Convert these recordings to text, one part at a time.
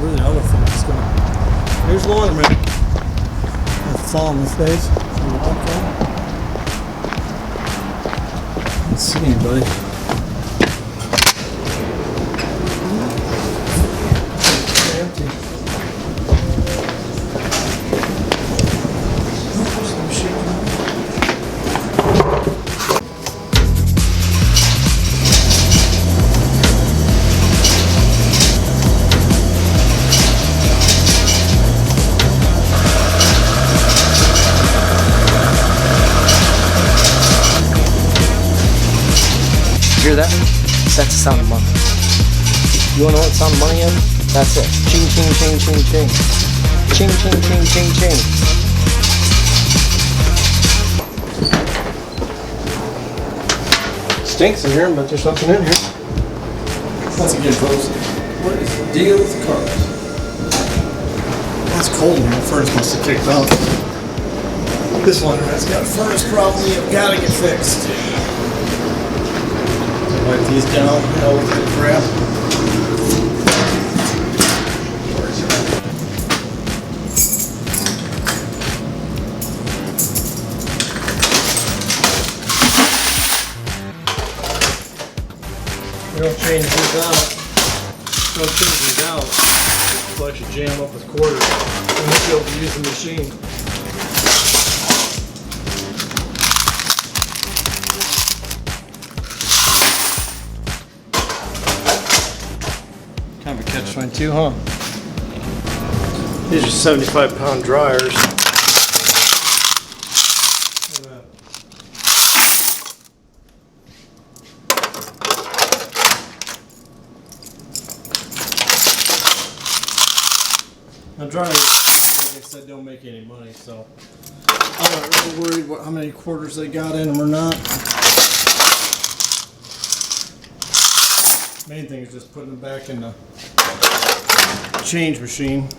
really know if it's going. Here's the laundromat. That's all in the face. Let's see anybody. Empty. Hear that? That's the sound of money. You wanna know what sound of money is? That's it. Ching, ching, ching, ching, ching. Ching, ching, ching, ching, ching. Stinks in here, but there's something in here. Once again, folks, what is the deal with the cars? Well, it's cold in here. The furnace must have kicked off. This laundromat's got a furnace problem you've got to get fixed. Wipe these down, hell with the crap. We don't change these out. Don't change these out. We'll actually jam up with quarters and we'll be able to use the machine. Kind of a catch-22, huh? These are 75-pound dryers. Look at that. Now dryers, like I said, don't make any money, so I'm not really worried about how many quarters they got in them or not. Main thing is just putting them back in the change machine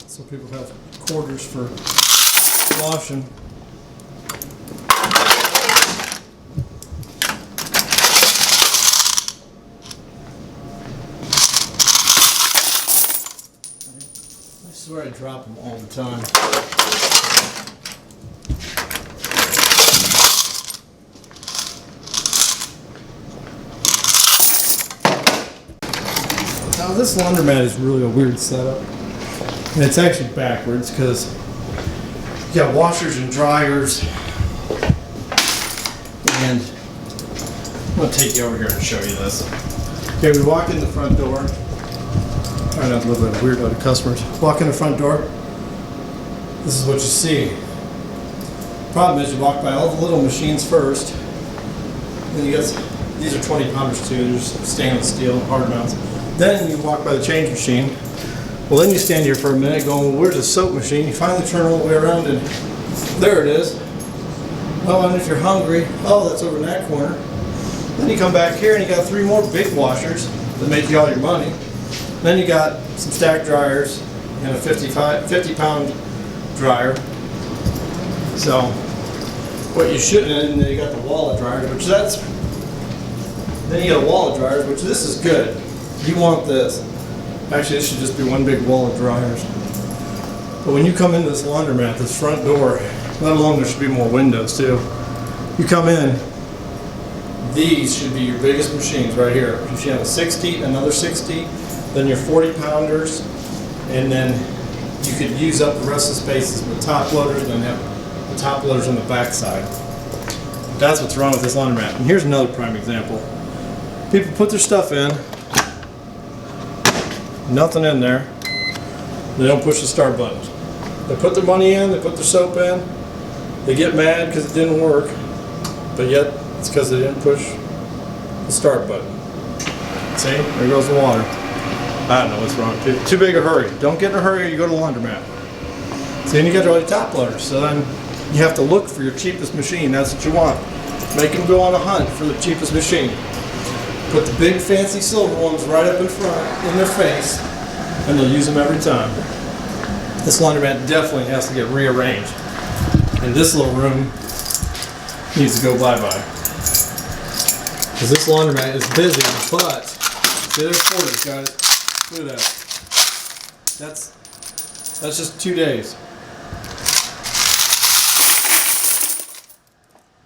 so people have quarters for washing. I swear I drop them all the time. Now this laundromat is really a weird setup, and it's actually backwards because you got washers and dryers, and I'm going to take you over here and show you this. Okay, we walk in the front door, try not to look like a weirdo to customers. Walk in the front door, this is what you see. Problem is you walk by all the little machines first, then you got, these are 20 pounders too, there's stainless steel hard mounts. Then you walk by the change machine. Well, then you stand here for a minute going, well, where's the soap machine? You finally turn all the way around and there it is. Well, and if you're hungry, oh, that's over in that corner. Then you come back here and you got 3 more big washers that make you all your money. Then you got some stack dryers and a 50-pound dryer. So, what you shouldn't, and then you got the wall of dryers, which that's, then you got a wall of dryers, which this is good. You want this. Actually, this should just be one big wall of dryers. But when you come into this laundromat, this front door, let alone there should be more windows too. You come in, these should be your biggest machines right here. You should have a 60, another 60, then your 40 pounders, and then you could use up the rest of the spaces with top loaders, and then have the top loaders on the back side. That's what's wrong with this laundromat. And here's another prime example. People put their stuff in, nothing in there. They don't push the start button. They put their money in, they put their soap in, they get mad because it didn't work, but yet it's because they didn't push the start button. See, there goes the water. I don't know what's wrong. Too big a hurry. Don't get in a hurry or you go to the laundromat. See, and you got all the top loaders, so then you have to look for your cheapest machine. That's what you want. Make them go on a hunt for the cheapest machine. Put the big fancy silver ones right up in front, in their face, and they'll use them every time. This laundromat definitely has to get rearranged. And this little room needs to go bye-bye. Because this laundromat is busy, but see, there's quarters, guys. Look at that. That's just 2 days.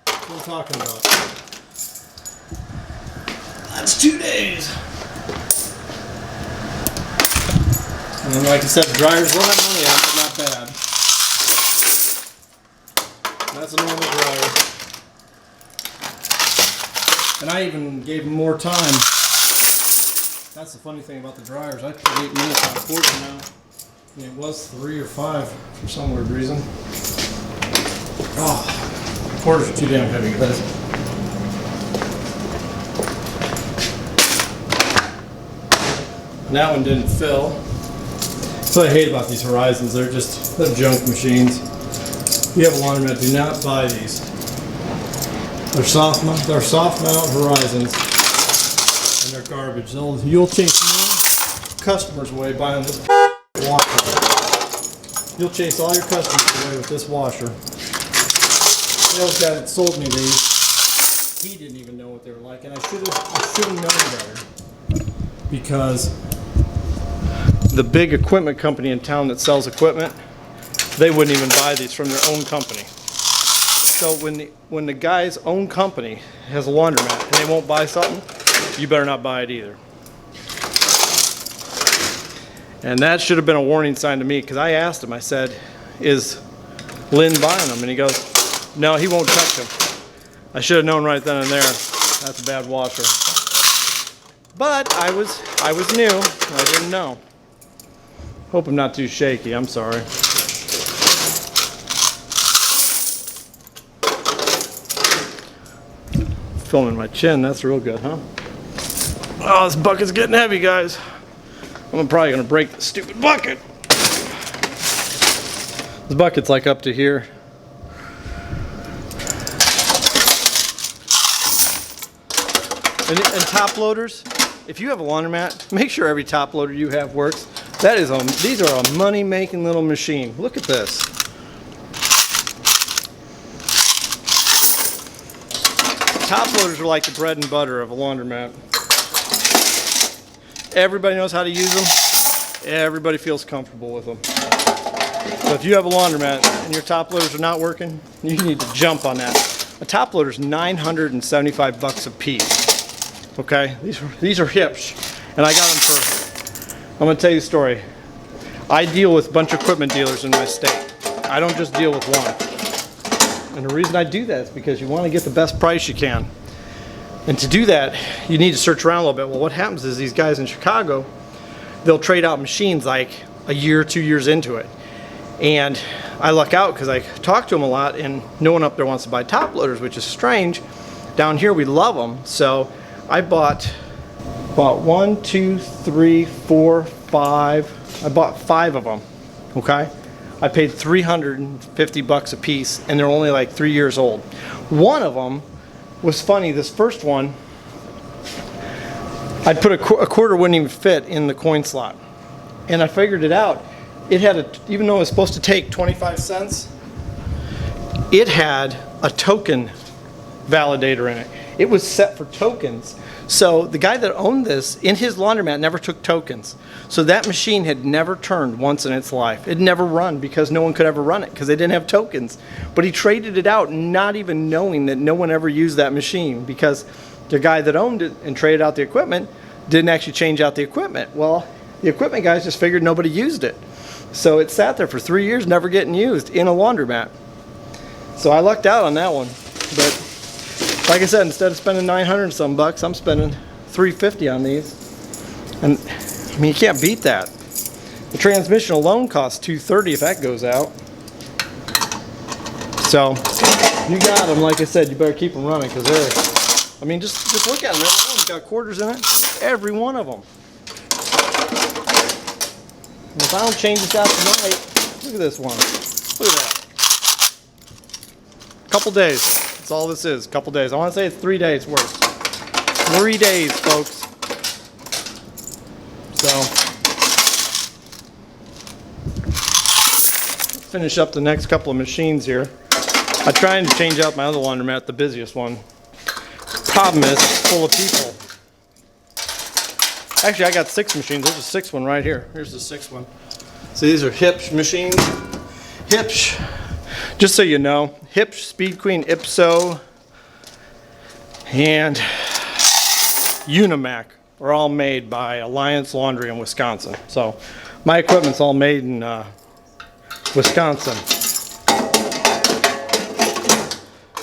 That's what I'm talking about. That's 2 days. And then, like I said, the dryers will have money on it, but not bad. That's a normal dryer. And I even gave them more time. That's the funny thing about the dryers. I put 8 minutes on a quarter now. And it was 3 or 5 for some weird reason. Oh, quarters are too damn heavy, guys. And that one didn't fill. That's what I hate about these Horizons. They're junk machines. If you have a laundromat, do not buy these. They're soft mount Horizons, and they're garbage. You'll chase more customers away buying this washer. You'll chase all your customers away with this washer. The old guy that sold me these, he didn't even know what they were like, and I should have known better, because the big equipment company in town that sells equipment, they wouldn't even buy these from their own company. So when the guy's own company has a laundromat and they won't buy something, you better not buy it either. And that should have been a warning sign to me, because I asked him, I said, is Lynn buying them? And he goes, no, he won't touch them. I should have known right then and there, that's a bad washer. But I was new, I didn't know. Hope I'm not too shaky, I'm sorry. Filming my chin, that's real good, huh? Oh, this bucket's getting heavy, guys. I'm probably gonna break the stupid bucket. This bucket's like up to here. And top loaders, if you have a laundromat, make sure every top loader you have works. These are a money-making little machine. Look at this. Top loaders are like the bread and butter of a laundromat. Everybody knows how to use them. Everybody feels comfortable with them. So if you have a laundromat and your top loaders are not working, you need to jump on that. A top loader is $975 a piece. Okay, these are hips, and I got them for. I'm gonna tell you a story. I deal with a bunch of equipment dealers in my state. I don't just deal with one. And the reason I do that is because you want to get the best price you can. And to do that, you need to search around a little bit. Well, what happens is these guys in Chicago, they'll trade out machines like a year, 2 years into it. And I luck out because I talk to them a lot, and no one up there wants to buy top loaders, which is strange. Down here, we love them. So I bought 1, 2, 3, 4, 5. I bought 5 of them, okay? I paid $350 a piece, and they're only like 3 years old. One of them was funny. This first one, I'd put a quarter wouldn't even fit in the coin slot, and I figured it out. It had even though it was supposed to take 25 cents, it had a token validator in it. It was set for tokens. So the guy that owned this in his laundromat never took tokens. So that machine had never turned once in its life. It never run because no one could ever run it because they didn't have tokens. But he traded it out not even knowing that no one ever used that machine, because the guy that owned it and traded out the equipment didn't actually change out the equipment. Well, the equipment guys just figured nobody used it. So it sat there for 3 years never getting used in a laundromat. So I lucked out on that one. But like I said, instead of spending 900 and some bucks, I'm spending $350 on these. And I mean, you can't beat that. The transmission alone costs $230 if that goes out. So you got them. Like I said, you better keep them running, because they're, I mean, just look at them. Every one's got quarters in it. Every one of them. And if I don't change this out tonight, look at this one. Look at that. Couple days. That's all this is. Couple days. I want to say it's 3 days worth. 3 days, folks. So finish up the next couple of machines here. I'm trying to change out my other laundromat, the busiest one. Problem is, it's full of people. Actually, I got 6 machines. There's a 6th one right here. Here's the 6th one. So these are Hipsch machines. Hipsch, just so you know, Hipsch, Speed Queen, Ipso, and Unimac are all made by Alliance Laundry in Wisconsin. So my equipment's all made in Wisconsin.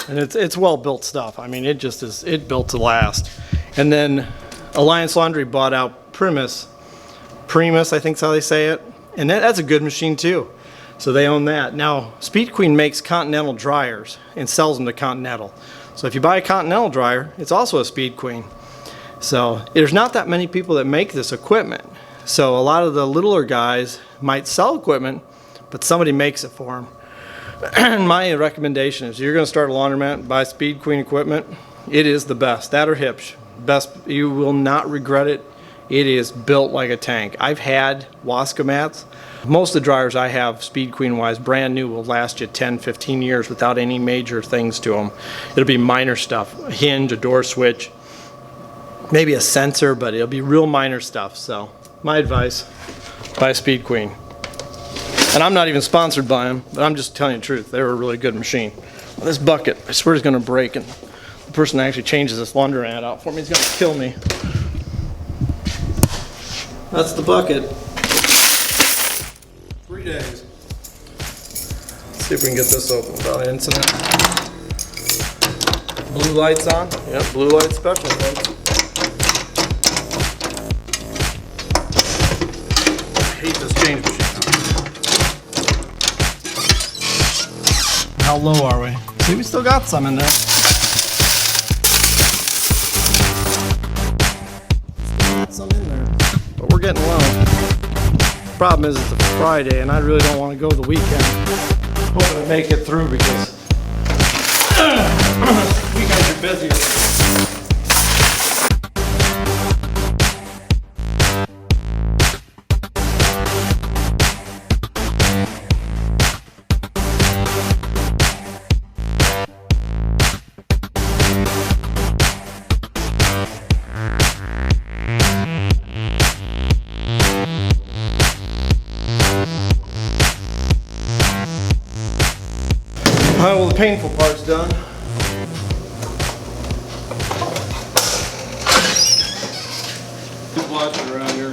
And it's well built stuff. I mean, it just is, it built to last. And then Alliance Laundry bought out Primus, I think is how they say it. And that's a good machine too. So they own that. Now, Speed Queen makes Continental dryers and sells them to Continental. So if you buy a Continental dryer, it's also a Speed Queen. So there's not that many people that make this equipment. So a lot of the littler guys might sell equipment, but somebody makes it for them. And my recommendation is, you're going to start a laundromat, buy Speed Queen equipment. It is the best. That or Hipsch. Best. You will not regret it. It is built like a tank. I've had Wascomats. Most of the dryers I have, Speed Queen wise, brand new, will last you 10, 15 years without any major things to them. It'll be minor stuff, a hinge, a door switch, maybe a sensor, but it'll be real minor stuff. So my advice, buy Speed Queen. And I'm not even sponsored by them, but I'm just telling you the truth. They're a really good machine. Well, this bucket, I swear, is going to break, and the person that actually changes this laundromat out for me is going to kill me. That's the bucket. 3 days. Let's see if we can get this open without an incident. Blue lights on. Yep, blue light special, folks. I hate this change machine. How low are we? See, we still got some in there. Some in there. But we're getting low. Problem is, it's a Friday, and I really don't want to go the weekend. Hoping to make it through because weekends are busier. Alright, well, the painful part's done. Just watch it around here.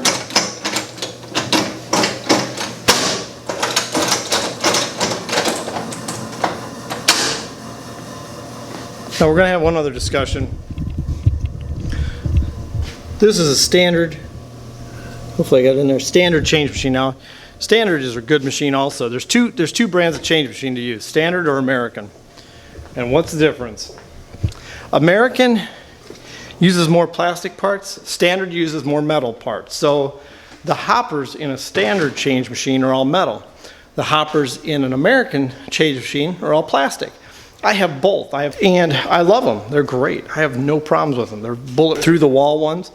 Now we're going to have one other discussion. This is a standard, hopefully I got it in there, standard change machine. Now, standard is a good machine also. There's two brands of change machine to use, standard or American. And what's the difference? American uses more plastic parts, standard uses more metal parts. So the hoppers in a standard change machine are all metal. The hoppers in an American change machine are all plastic. I have both, and I love them. They're great. I have no problems with them. They're bullet through the wall ones.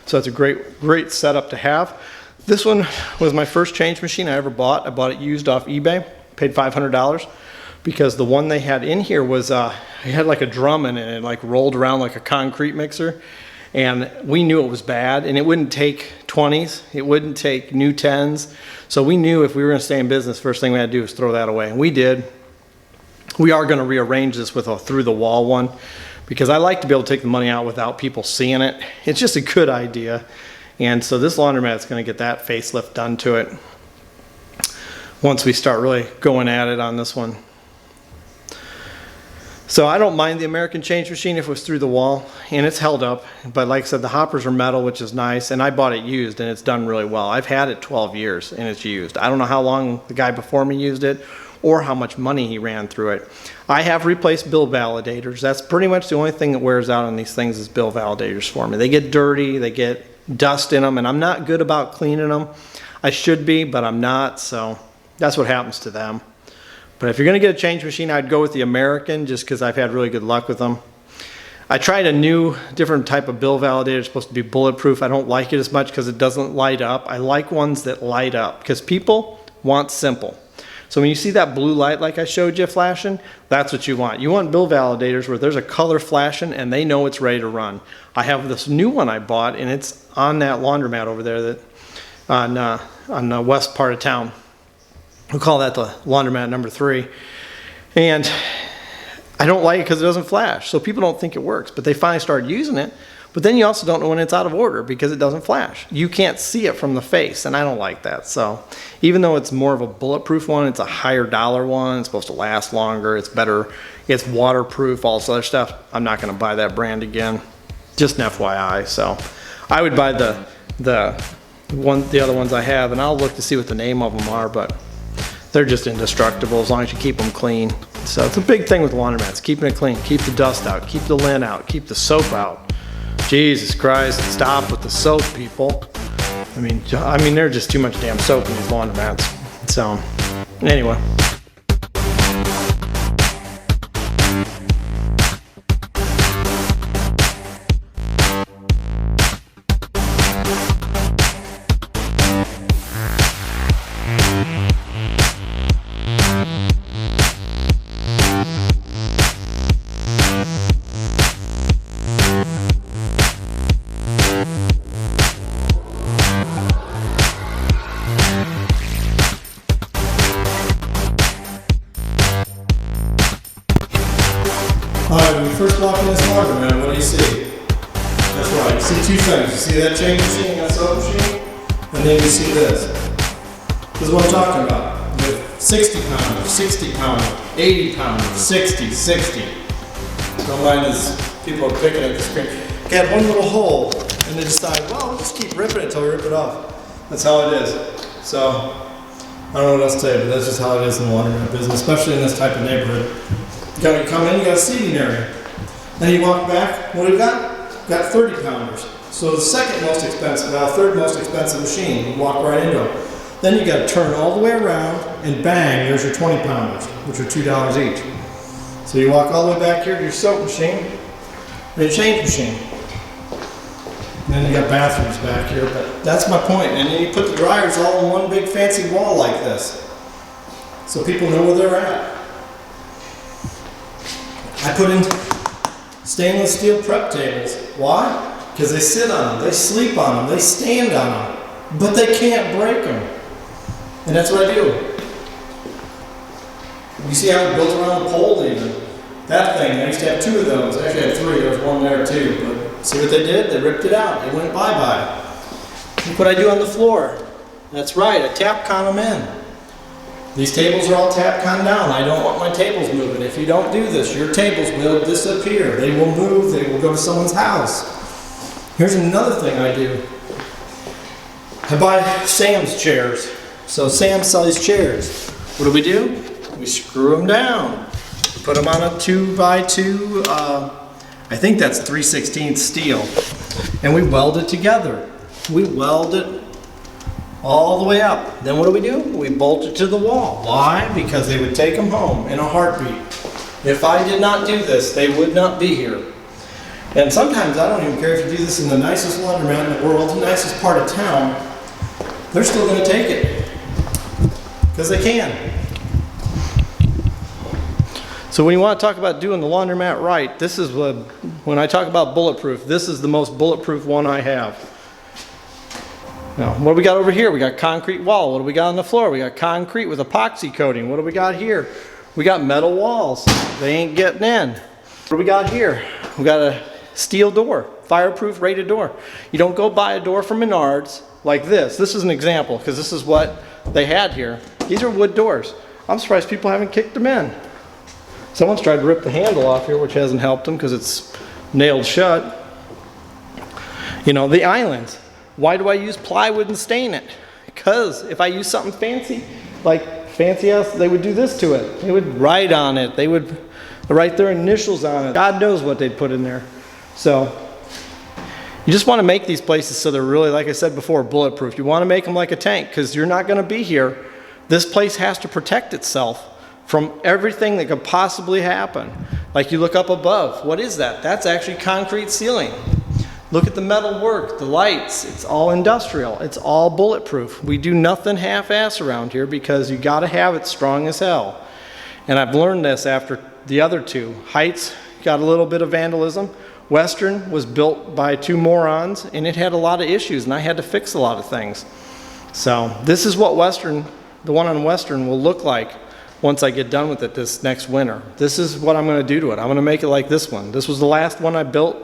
So it's a great setup to have. This one was my first change machine I ever bought. I bought it used off eBay, paid $500 because the one they had in here was, it had like a drum in it and it like rolled around like a concrete mixer. And we knew it was bad, and it wouldn't take 20s, it wouldn't take new 10s. So we knew if we were gonna stay in business, first thing we had to do was throw that away, and we did. We are gonna rearrange this with a through the wall one because I like to be able to take the money out without people seeing it. It's just a good idea. And so this laundromat is going to get that facelift done to it once we start really going at it on this one. So I don't mind the American change machine if it was through the wall, and it's held up. But like I said, the hoppers are metal, which is nice, and I bought it used, and it's done really well. I've had it 12 years, and it's used. I don't know how long the guy before me used it or how much money he ran through it. I have replaced bill validators. That's pretty much the only thing that wears out on these things is bill validators for me. They get dirty, they get dust in them, and I'm not good about cleaning them. I should be, but I'm not, so that's what happens to them. But if you're gonna get a change machine, I'd go with the American just because I've had really good luck with them. I tried a new, different type of bill validator. It's supposed to be bulletproof. I don't like it as much because it doesn't light up. I like ones that light up because people want simple. So when you see that blue light like I showed you flashing, that's what you want. You want bill validators where there's a color flashing and they know it's ready to run. I have this new one I bought, and it's on that laundromat over there that on the west part of town. We call that the laundromat number 3. And I don't like it because it doesn't flash. So people don't think it works, but they finally start using it. But then you also don't know when it's out of order because it doesn't flash. You can't see it from the face, and I don't like that. So even though it's more of a bulletproof one, it's a higher dollar one, it's supposed to last longer, it's better, it's waterproof, all this other stuff, I'm not gonna buy that brand again. Just an FYI. So I would buy the other ones I have, and I'll look to see what the name of them are, but they're just indestructible as long as you keep them clean. So it's a big thing with laundromats, keeping it clean, keep the dust out, keep the lint out, keep the soap out. Jesus Christ, stop with the soap, people. I mean, there's just too much damn soap in these laundromats. So, anyway. Alright, when you first walk in this laundromat, what do you see? That's right, you see 2 things. You see that change machine, that soap machine, and then you see this. This is what I'm talking about. With 60 pounders, 60 pounders, 80 pounders, 60. Don't mind as people are picking at the screen. Got one little hole, and they decide, well, we'll just keep ripping it until we rip it off. That's how it is. So, I don't know what else to say, but that's just how it is in the laundromat business, especially in this type of neighborhood. You come in, you got a seating area. Then you walk back, what do we got? We've got 30 pounders. So the second most expensive, third most expensive machine, you walk right into it. Then you got to turn all the way around and bang, there's your 20 pounders, which are $2 each. So you walk all the way back here to your soap machine and your change machine. And then you got bathrooms back here, but that's my point. And then you put the dryers all on one big fancy wall like this. So people know where they're at. I put in stainless steel prep tables. Why? Because they sit on them, they sleep on them, they stand on them, but they can't break them. And that's what I do. You see how it's built around the pole even. That thing, I used to have 2 of those. I actually had 3, there was one there too. But see what they did? They ripped it out. They went bye-bye. Look what I do on the floor. That's right, I tap con them in. These tables are all tap con down. I don't want my tables moving. If you don't do this, your tables will disappear. They will move, they will go to someone's house. Here's another thing I do. I buy Sam's chairs. So Sam sells chairs. What do? We screw them down. Put them on a 2x2, I think that's 3/16 steel. And we weld it together. We weld it all the way up. Then what do? We bolt it to the wall. Why? Because they would take them home in a heartbeat. If I did not do this, they would not be here. And sometimes I don't even care if you do this in the nicest laundromat in the world, the nicest part of town, they're still going to take it. Because they can. So when you want to talk about doing the laundromat right, this is when I talk about bulletproof, this is the most bulletproof one I have. Now, what do we got over here? We got concrete wall. What do we got on the floor? We got concrete with epoxy coating. What do we got here? We got metal walls. They ain't getting in. What do we got here? We got a steel door, fireproof rated door. You don't go buy a door from Menards like this. This is an example because this is what they had here. These are wood doors. I'm surprised people haven't kicked them in. Someone's tried to rip the handle off here, which hasn't helped them because it's nailed shut. You know, the islands. Why do I use plywood and stain it? Because if I use something fancy, like fancy ass, they would do this to it. They would write on it. They would write their initials on it. God knows what they'd put in there. So you just want to make these places so they're really, like I said before, bulletproof. You want to make them like a tank because you're not going to be here. This place has to protect itself from everything that could possibly happen. Like you look up above. What is that? That's actually concrete ceiling. Look at the metal work, the lights. It's all industrial. It's all bulletproof. We do nothing half-ass around here because you got to have it strong as hell. And I've learned this after the other two. Heights got a little bit of vandalism. Western was built by two morons, and it had a lot of issues, and I had to fix a lot of things. So this is what Western, the one on Western, will look like once I get done with it this next winter. This is what I'm going to do to it. I'm going to make it like this one. This was the last one I built,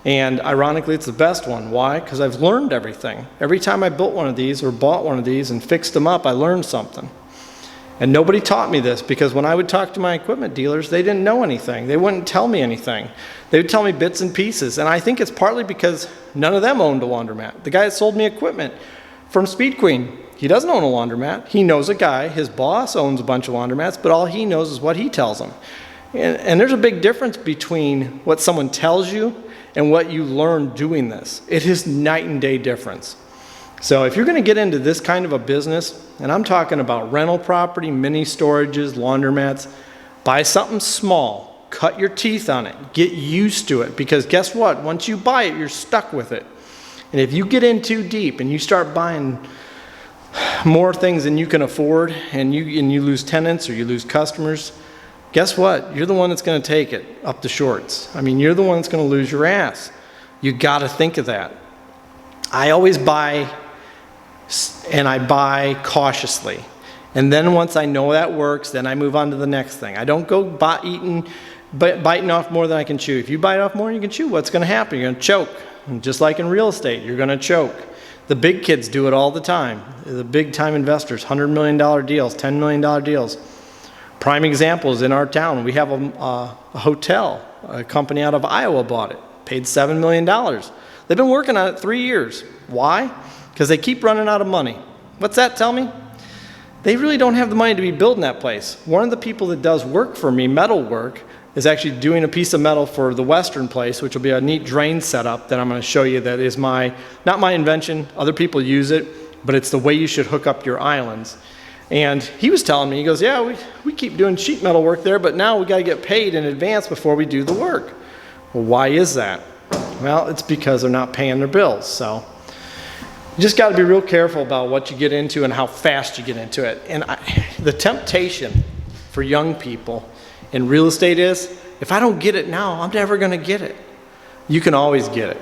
and ironically it's the best one. Why? Because I've learned everything. Every time I built one of these or bought one of these and fixed them up, I learned something. And nobody taught me this, because when I would talk to my equipment dealers, they didn't know anything. They wouldn't tell me anything. They would tell me bits and pieces. And I think it's partly because none of them owned a laundromat. The guy that sold me equipment from Speed Queen, he doesn't own a laundromat. He knows a guy. His boss owns a bunch of laundromats, but all he knows is what he tells him. And there's a big difference between what someone tells you and what you learn doing this. It is night and day difference. So if you're going to get into this kind of a business, and I'm talking about rental property, mini storages, laundromats, buy something small, cut your teeth on it, get used to it, because guess what? Once you buy it, you're stuck with it. And if you get in too deep and you start buying more things than you can afford, and you lose tenants or you lose customers, guess what? You're the one that's going to take it up the shorts. I mean, you're the one that's going to lose your ass. You got to think of that. I always buy, and I buy cautiously. And then once I know that works, then I move on to the next thing. I don't go biting off more than I can chew. If you bite off more than you can chew, what's going to happen? You're going to choke. And just like in real estate, you're going to choke. The big kids do it all the time. The big time investors, $100 million deals, $10 million deals. Prime example is in our town. We have a hotel. A company out of Iowa bought it, paid $7 million. They've been working on it 3 years. Why? Because they keep running out of money. What's that tell me? They really don't have the money to be building that place. One of the people that does work for me, metal work, is actually doing a piece of metal for the Western place, which will be a neat drain setup that I'm going to show you. That is not my invention. Other people use it, but it's the way you should hook up your islands. And he was telling me, he goes, yeah, we keep doing sheet metal work there, but now we got to get paid in advance before we do the work. Well, why is that? Well, it's because they're not paying their bills. So you just got to be real careful about what you get into and how fast you get into it. And the temptation for young people in real estate is, if I don't get it now, I'm never going to get it. You can always get it.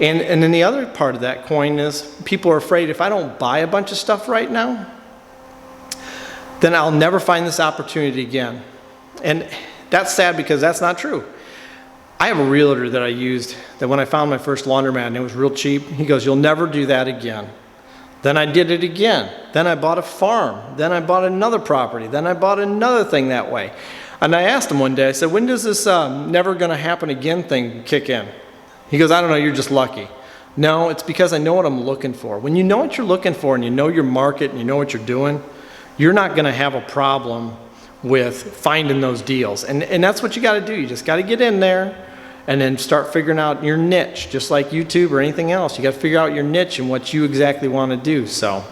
And then the other part of that coin is, people are afraid, if I don't buy a bunch of stuff right now, then I'll never find this opportunity again. And that's sad, because that's not true. I have a realtor that I used, that when I found my first laundromat and it was real cheap, he goes, you'll never do that again. Then I did it again. Then I bought a farm. Then I bought another property. Then I bought another thing that way. And I asked him one day, I said, when does this never going to happen again thing kick in? He goes, I don't know, you're just lucky. No, it's because I know what I'm looking for. When you know what you're looking for and you know your market and you know what you're doing, you're not going to have a problem with finding those deals. And that's what you got to do. You just got to get in there and then start figuring out your niche, just like YouTube or anything else. You got to figure out your niche and what you exactly want to do. So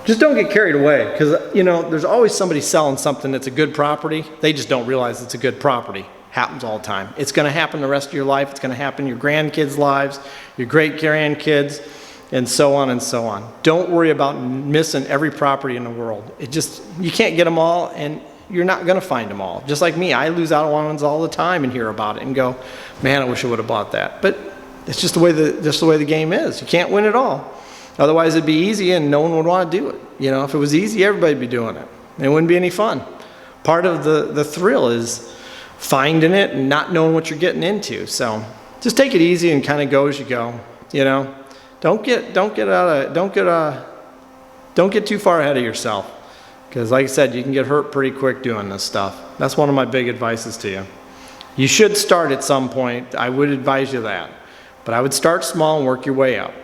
just don't get carried away, because there's always somebody selling something that's a good property. They just don't realize it's a good property. Happens all the time. It's going to happen the rest of your life. It's going to happen in your grandkids' lives, your great-grandkids, and so on and so on. Don't worry about missing every property in the world. You can't get them all, and you're not going to find them all. Just like me, I lose out on ones all the time and hear about it and go, man, I wish I would have bought that. But it's just the way the game is. You can't win it all. Otherwise, it'd be easy and no one would want to do it. If it was easy, everybody'd be doing it. It wouldn't be any fun. Part of the thrill is finding it and not knowing what you're getting into. So just take it easy and kind of go as you go. Don't get too far ahead of yourself. Because like I said, you can get hurt pretty quick doing this stuff. That's one of my big advices to you. You should start at some point. I would advise you that. But I would start small and work your way up.